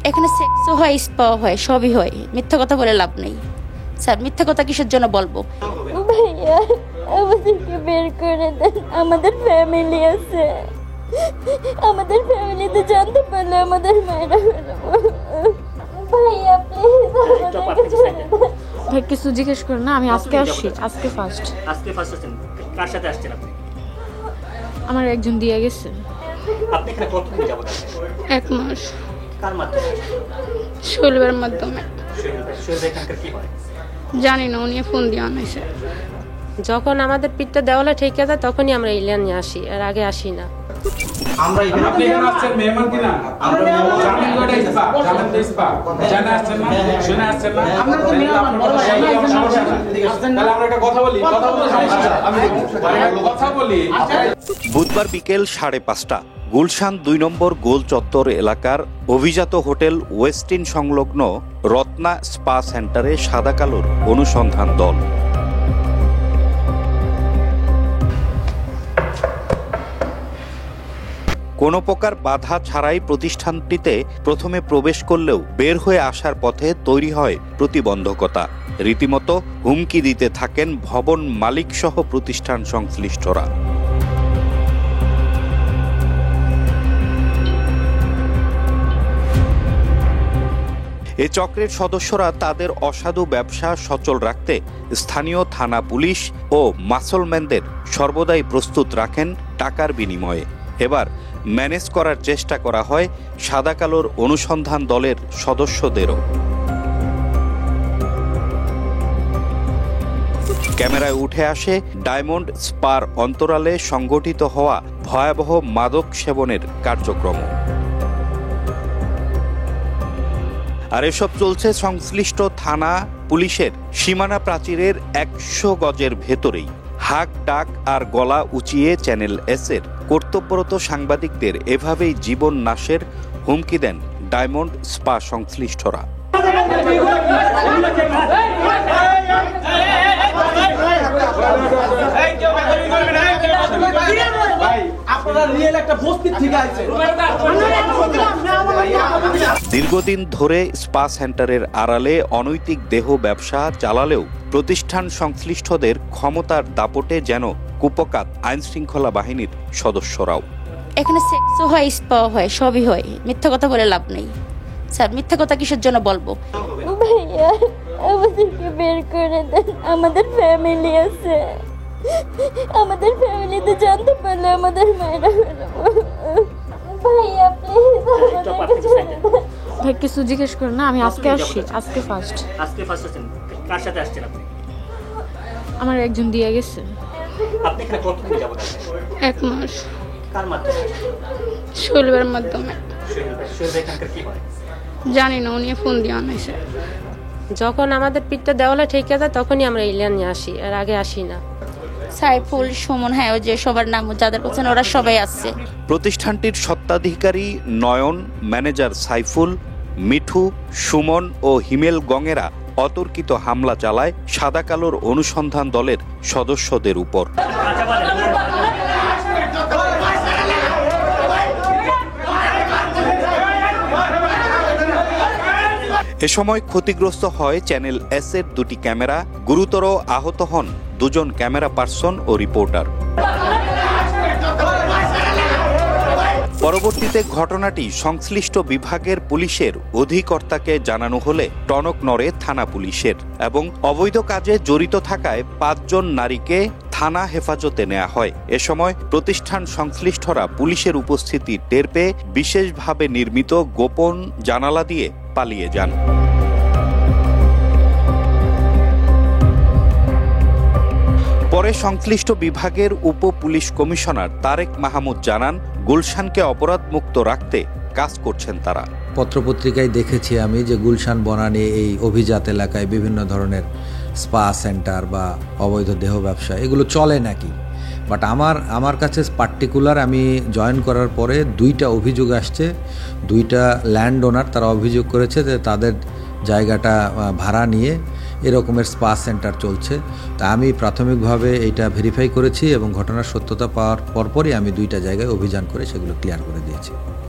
এখানে সেক্সও হয়, স্পাও হয়, সবই হয়। মিথ্যা কথা বলে লাভ নেই স্যার। মিথ্যা কথা কিসের জন্য বলবো? ভাইয়া আমাদেরকে বের করে দেন, আমাদের ফ্যামিলি আছে, আমাদের ফ্যামিলিতে জানতে পারলে আমাদের মায়েরা ভাইয়া প্লিজ আমাদেরকে ছেড়ে দেন। ভাই কিছু জিজ্ঞেস করেন না, আমি আজকে আসছি, আজকে ফার্স্ট। আসছেন? কার সাথে আসছেন আপনি? আমার একজন দিয়ে গেছে। আপনি এখানে কতদিন যাবত আছেন? 1 মাস। কার মাধ্যমে? শৈলবের মাধ্যমে। শৈল এখানকার কি হয়? জানি না, উনি ফোন দিয়ে আনাইছে। যখন আমাদের পিঠটা দেওয়ালে ঠেকে যায় তখনই আমরা ইলিয়ান নিয়ে আসি, আর আগে আসি না। আমরা আপনি এখানে আসছেন মেহমান কিনা? আমরা জানেন কয়টা ইসপা? জানেন তো ইসপা? জানা আসছেন না? শুনে আসছেন না? আমরা তো মেহমান বড় ভাই তাহলে আমরা একটা কথা বলি, কথা বলি। বুধবার বিকেল 5:30 গুলশান 2 নম্বর গোল চত্বর এলাকার অভিজাত হোটেল ওয়েস্টিন সংলগ্ন রত্না স্পা সেন্টারে সাদা কালোর অনুসন্ধান দল। কোনো প্রকার বাধা ছাড়াই প্রতিষ্ঠানটিতে প্রথমে প্রবেশ করলেও বের হয়ে আসার পথে তৈরি হয় প্রতিবন্ধকতা। রীতিমতো হুমকি দিতে থাকেন ভবন মালিকসহ প্রতিষ্ঠান সংশ্লিষ্টরা। এ চক্রের সদস্যরা তাদের অসাধু ব্যবসা সচল রাখতে স্থানীয় থানা পুলিশ ও মাসলম্যানদের সর্বদাই প্রস্তুত রাখেন টাকার বিনিময়ে। এবার ম্যানেজ করার চেষ্টা করা হয় সাদা কালোর অনুসন্ধান দলের সদস্যদেরও। ক্যামেরায় উঠে আসে ডায়মন্ড স্পার অন্তরালে সংগঠিত হওয়া ভয়াবহ মাদক সেবনের কার্যক্রম। আর এসব চলছে সংশ্লিষ্ট থানা পুলিশের সীমানা প্রাচীরের 100 গজের ভেতরেই। হাক ডাক আর গলা উঁচিয়ে চ্যানেল এস-এর কর্তব্যরত সাংবাদিকদের এভাবেই জীবন নাশের হুমকি দেন ডায়মন্ড স্পা সংশ্লিষ্টরা। দীর্ঘদিন ধরে স্পা সেন্টারের আড়ালে অনৈতিক দেহ ব্যবসা চালালেও প্রতিষ্ঠান সংশ্লিষ্টদের ক্ষমতার দাপটে যেন কুপকাত আইনশৃঙ্খলা বাহিনীর সদস্যরাও। এখানে সেক্সও হয়, স্পাও হয়, সবই হয়। মিথ্যা কথা বলে লাভ নেই স্যার। মিথ্যা কথা কিসের জন্য বলবো? ভাইয়া আমাদেরকে বের করে দেন, আমাদের ফ্যামিলি আছে, আমাদের ফ্যামিলিতে জানতে পারলে আমাদের মায়েরা ভাইয়া প্লিজ আমাদেরকে ছেড়ে দেন। ভাই কিছু জিজ্ঞেস করেন না, আমি আজকে আসছি, আজকে ফার্স্ট। আসছেন? কার সাথে আসছেন আপনি? আমার একজন দিয়ে গেছে। আপনি এখানে কতদিন যাবত আছেন? 1 মাস। কার মাধ্যমে? শৈলবের মাধ্যমে। শৈল এখানকার কি হয়? জানি না, উনি ফোন দিয়ে আনাইছে। যখন আমাদের পিঠটা দেওয়ালে ঠেকে যায় তখনই আমরা ইলিয়ান নিয়ে আসি, আর আগে আসি না। সাইফুল, সুমন, হ্যাঁ ওই যে সবার নাম যাদের বলছেন ওরা সবাই আসছে। প্রতিষ্ঠানটির স্বত্বাধিকারী নয়ন, ম্যানেজার সাইফুল, মিঠু, সুমন ও হিমেল গঙেরা অতর্কিত হামলা চালায় সাদা কালোর অনুসন্ধান দলের সদস্যদের উপর। এ সময় ক্ষতিগ্রস্ত হয় চ্যানেল এস-এর 2টি ক্যামেরা। গুরুতর আহত হন 2জন ক্যামেরা পার্সন ও রিপোর্টার। পরবর্তীতে ঘটনাটি সংশ্লিষ্ট বিভাগের পুলিশের অধিকর্তাকে জানানো হলে টনক নড়ে থানা পুলিশের এবং অবৈধ কাজে জড়িত থাকায় 5 জন নারীকে থানা হেফাজতে নেওয়া হয়। এ সময় প্রতিষ্ঠান সংশ্লিষ্টরা পুলিশের উপস্থিতি টের পেয়ে বিশেষভাবে নির্মিত গোপন জানালা দিয়ে পালিয়ে যান। পরে সংশ্লিষ্ট বিভাগের উপ পুলিশ কমিশনার তারেক মাহমুদ জানান, গুলশানকে অপরাধমুক্ত রাখতে কাজ করছেন তারা। পত্রপত্রিকায় দেখেছি আমি যে গুলশান বনানী এই অভিজাত এলাকায় বিভিন্ন ধরনের স্পা সেন্টার বা অবৈধ দেহ ব্যবসা এগুলো চলে নাকি। বাট আমার কাছে পার্টিকুলার আমি জয়েন করার পরে 2টা অভিযোগ আসছে। 2টা ল্যান্ড ওনার তারা অভিযোগ করেছে যে তাদের জায়গাটা ভাড়া নিয়ে এরকমের স্পা সেন্টার চলছে। তা আমি প্রাথমিকভাবে এইটা ভেরিফাই করেছি এবং ঘটনার সত্যতা পাওয়ার পরপরই আমি 2টা জায়গায় অভিযান করে সেগুলো ক্লিয়ার করে দিয়েছি।